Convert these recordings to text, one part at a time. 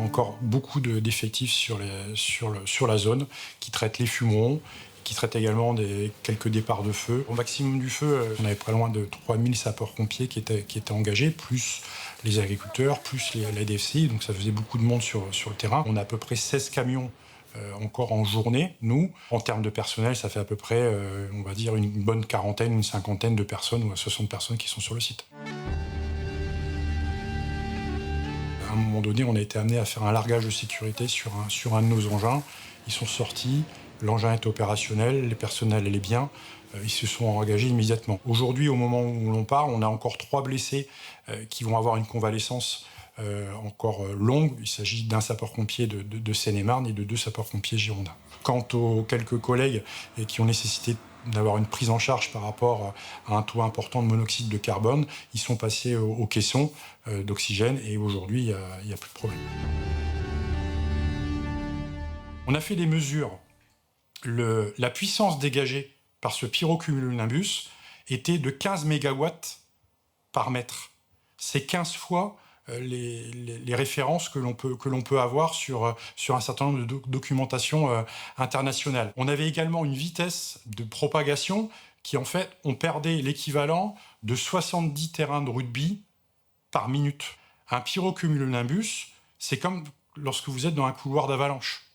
encore beaucoup d'effectifs sur la zone qui traitent les fumerons, qui traitent également quelques départs de feu. Au maximum du feu, on avait pas loin de 3000 sapeurs-pompiers qui étaient engagés, plus les agriculteurs, plus la DFCI, donc ça faisait beaucoup de monde sur le terrain. On a à peu près 16 camions encore en journée, nous. En termes de personnel, ça fait à peu près, on va dire, une bonne quarantaine, une cinquantaine de personnes, ou 60 personnes qui sont sur le site. À un moment donné, on a été amené à faire un largage de sécurité sur un de nos engins. Ils sont sortis, l'engin est opérationnel, les personnels et les biens, ils se sont engagés immédiatement. Aujourd'hui, au moment où l'on parle, on a encore 3 blessés qui vont avoir une convalescence encore longue. Il s'agit d'un sapeur-pompier de Seine-et-Marne et de 2 sapeurs-pompiers girondins. Quant aux quelques collègues qui ont nécessité d'avoir une prise en charge par rapport à un taux important de monoxyde de carbone, ils sont passés au caisson d'oxygène et aujourd'hui, il n'y a plus de problème. On a fait des mesures. La puissance dégagée par ce pyrocumulonimbus était de 15 MW par mètre. C'est 15 fois les références que l'on peut avoir sur un certain nombre de documentations internationales. On avait également une vitesse de propagation qui, en fait, on perdait l'équivalent de 70 terrains de rugby par minute. Un pyrocumulonimbus, c'est comme lorsque vous êtes dans un couloir d'avalanche.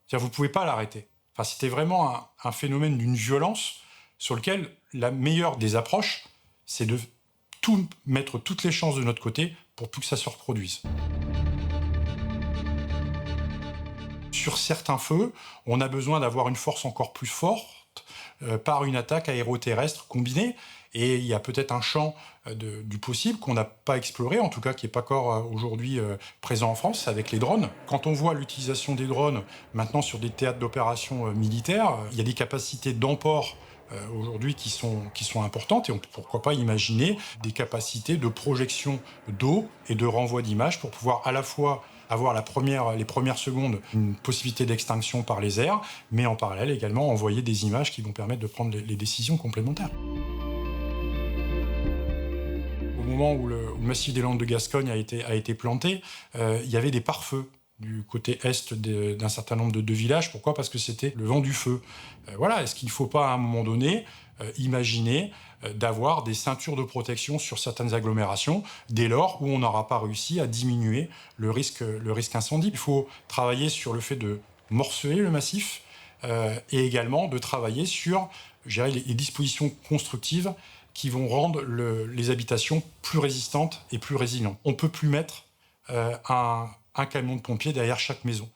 C'est-à-dire, vous ne pouvez pas l'arrêter. Enfin, c'était vraiment un phénomène d'une violence sur lequel la meilleure des approches, c'est de mettre toutes les chances de notre côté pour plus que ça se reproduise. Sur certains feux, on a besoin d'avoir une force encore plus forte par une attaque aéroterrestre combinée. Et il y a peut-être un champ du possible qu'on n'a pas exploré, en tout cas qui n'est pas encore aujourd'hui présent en France, avec les drones. Quand on voit l'utilisation des drones maintenant sur des théâtres d'opérations militaires, il y a des capacités d'emport aujourd'hui qui sont importantes, et pourquoi pas imaginer des capacités de projection d'eau et de renvoi d'images pour pouvoir à la fois avoir les premières secondes une possibilité d'extinction par les airs, mais en parallèle également envoyer des images qui vont permettre de prendre les décisions complémentaires. Au moment où le massif des Landes de Gascogne a été planté, il y avait des pare-feux du côté est d'un certain nombre de villages. Pourquoi ? Parce que c'était le vent du feu. Voilà, est-ce qu'il ne faut pas à un moment donné imaginer d'avoir des ceintures de protection sur certaines agglomérations dès lors où on n'aura pas réussi à diminuer le risque incendie. Il faut travailler sur le fait de morceler le massif et également de travailler sur, je dirais, les dispositions constructives qui vont rendre les habitations plus résistantes et plus résilientes. On ne peut plus mettre un camion de pompiers derrière chaque maison.